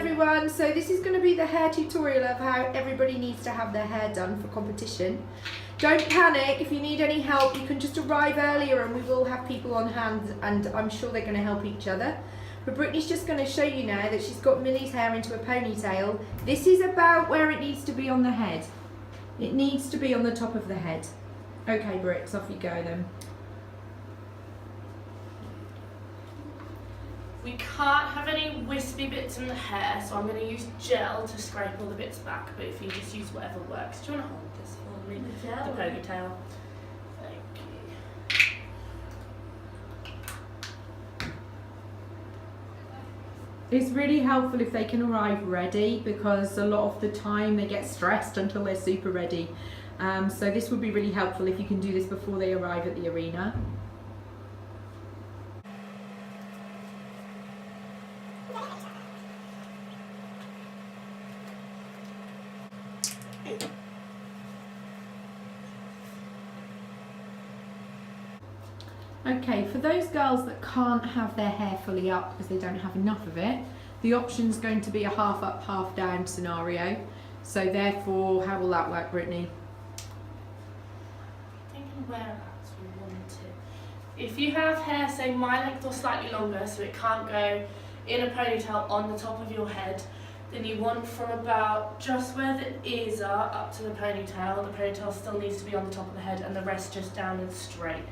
everyone, so this is going to be the hair tutorial of how everybody needs to have their hair done for competition. Don't panic, if you need any help you can just arrive earlier and we will have people on hand and I'm sure they're going to help each other. But Brittany's just going to show you now that she's got Millie's hair into a ponytail. This is about where it needs to be on the head. It needs to be on the top of the head. Okay Brits, off you go then. We can't have any wispy bits in the hair, so I'm going to use gel to scrape all the bits back, but if you just use whatever works. Do you want to hold this for me? Yeah. The ponytail. Thank you. It's really helpful if they can arrive ready because a lot of the time they get stressed until they're super ready. So this would be really helpful if you can do this before they arrive at the arena. Okay, for those girls that can't have their hair fully up because they don't have enough of it, the option's going to be a half up, half down scenario. So therefore, how will that work, Brittany? Thinking whereabouts we want to. If you have hair, say my length or slightly longer, so it can't go in a ponytail on the top of your head, then you want from about just where the ears are up to the ponytail. The ponytail still needs to be on the top of the head and the rest just down and straight.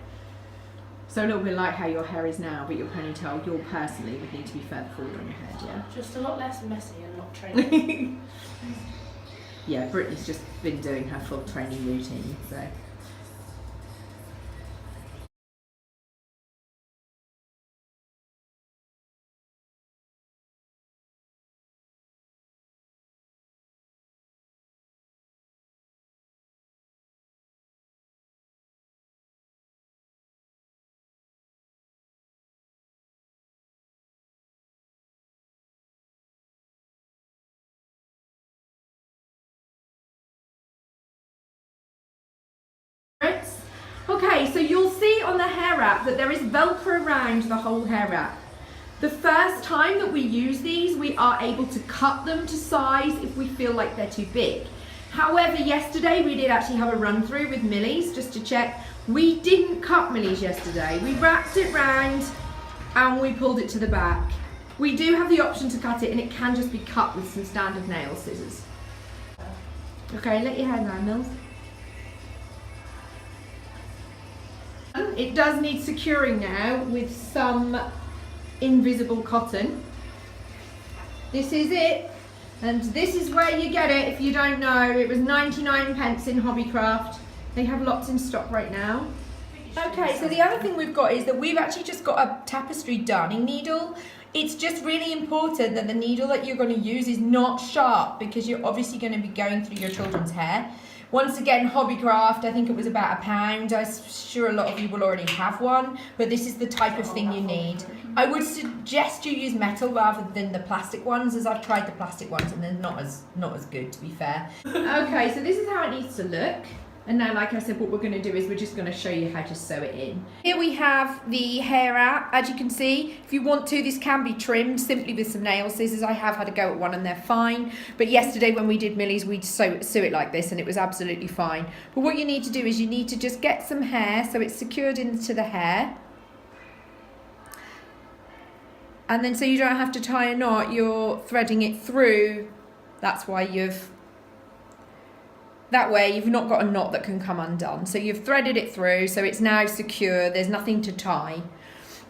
So a little bit like how your hair is now, but your ponytail, your personally would need to be further forward on your head, yeah? Just a lot less messy and not training. Yeah, Brittany's just been doing her full training routine, so. Okay, so you'll see on the hair wrap that there is Velcro around the whole hair wrap. The first time that we use these, we are able to cut them to size if we feel like they're too big. However, yesterday we did actually have a run through with Millie's just to check. We didn't cut Millie's yesterday. We wrapped it round and we pulled it to the back. We do have the option to cut it and it can just be cut with some standard nail scissors. Okay, let your hair down, Mills. It does need securing now with some invisible cotton. This is it, and this is where you get it if you don't know. It was 99p in Hobbycraft. They have lots in stock right now. Okay, so the other thing we've got is that we've actually just got a tapestry darning needle. It's just really important that the needle that you're going to use is not sharp because you're obviously going to be going through your children's hair. Once again, Hobbycraft, I think it was about £1. I'm sure a lot of you will already have one, but this is the type of thing you need. I would suggest you use metal rather than the plastic ones, as I've tried the plastic ones and they're not as good, to be fair. Okay, so this is how it needs to look. And now, like I said, what we're going to do is we're just going to show you how to sew it in. Here we have the hair wrap. As you can see, if you want to, this can be trimmed simply with some nail scissors. I have had a go at one and they're fine. But yesterday when we did Millie's, we'd sew it like this and it was absolutely fine. But what you need to do is you need to just get some hair so it's secured into the hair. And then so you don't have to tie a knot, you're threading it through. That's why that way you've not got a knot that can come undone. So you've threaded it through, so it's now secure, there's nothing to tie.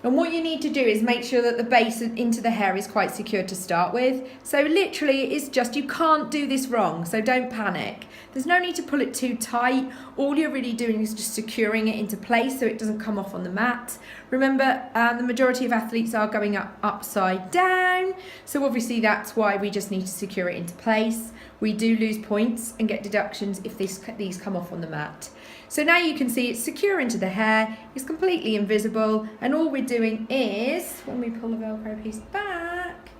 And what you need to do is make sure that the base into the hair is quite secure to start with. So literally it's just, you can't do this wrong, so don't panic. There's no need to pull it too tight. All you're really doing is just securing it into place so it doesn't come off on the mat. Remember, the majority of athletes are going up upside down, so obviously that's why we just need to secure it into place. We do lose points and get deductions if these come off on the mat. So now you can see it's secure into the hair, it's completely invisible, and all we're doing is, when we pull the Velcro piece back,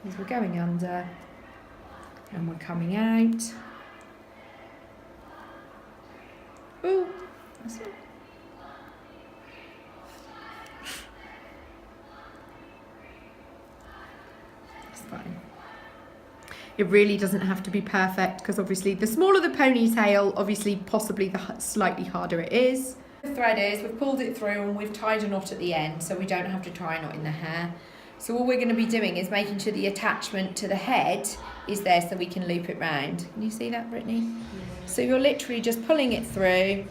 is we're going under and we're coming out. Ooh, that's it. It's fine. It really doesn't have to be perfect because obviously the smaller the ponytail, obviously possibly the slightly harder it is. The thread is, we've pulled it through and we've tied a knot at the end so we don't have to tie a knot in the hair. So all we're going to be doing is making sure the attachment to the head is there so we can loop it round. Can you see that, Brittany? Yeah. So you're literally just pulling it through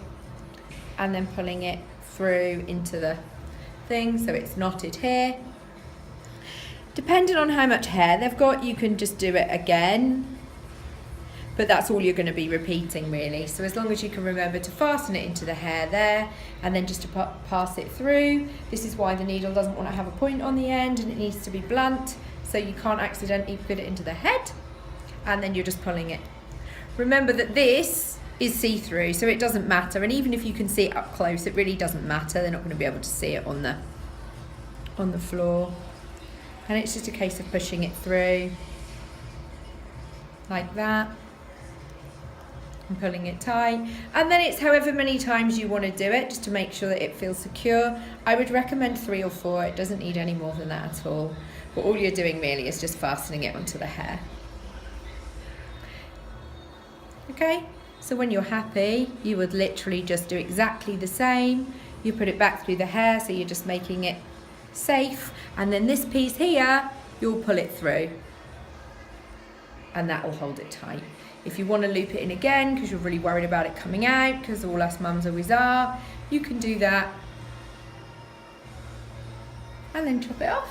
and then pulling it through into the thing so it's knotted here. Depending on how much hair they've got, you can just do it again, but that's all you're going to be repeating really. So as long as you can remember to fasten it into the hair there and then just to pass it through. This is why the needle doesn't want to have a point on the end and it needs to be blunt so you can't accidentally put it into the head, and then you're just pulling it. Remember that this is see-through, so it doesn't matter, and even if you can see it up close, it really doesn't matter. They're not going to be able to see it on the floor. And it's just a case of pushing it through like that and pulling it tight. And then it's however many times you want to do it, just to make sure that it feels secure. I would recommend 3 or 4. It doesn't need any more than that at all. But all you're doing really is just fastening it onto the hair. Okay, so when you're happy, you would literally just do exactly the same. You put it back through the hair, so you're just making it safe, and then this piece here you'll pull it through and that will hold it tight. If you want to loop it in again because you're really worried about it coming out, because all us mums always are, you can do that and then chop it off,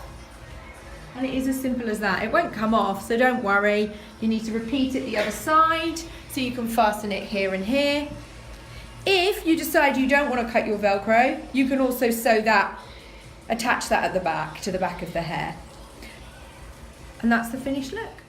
and it is as simple as that. It won't come off, so don't worry. You need to repeat it the other side so you can fasten it here and here. If you decide you don't want to cut your Velcro, you can also sew that, attach that at the back to the back of the hair, and that's the finished look.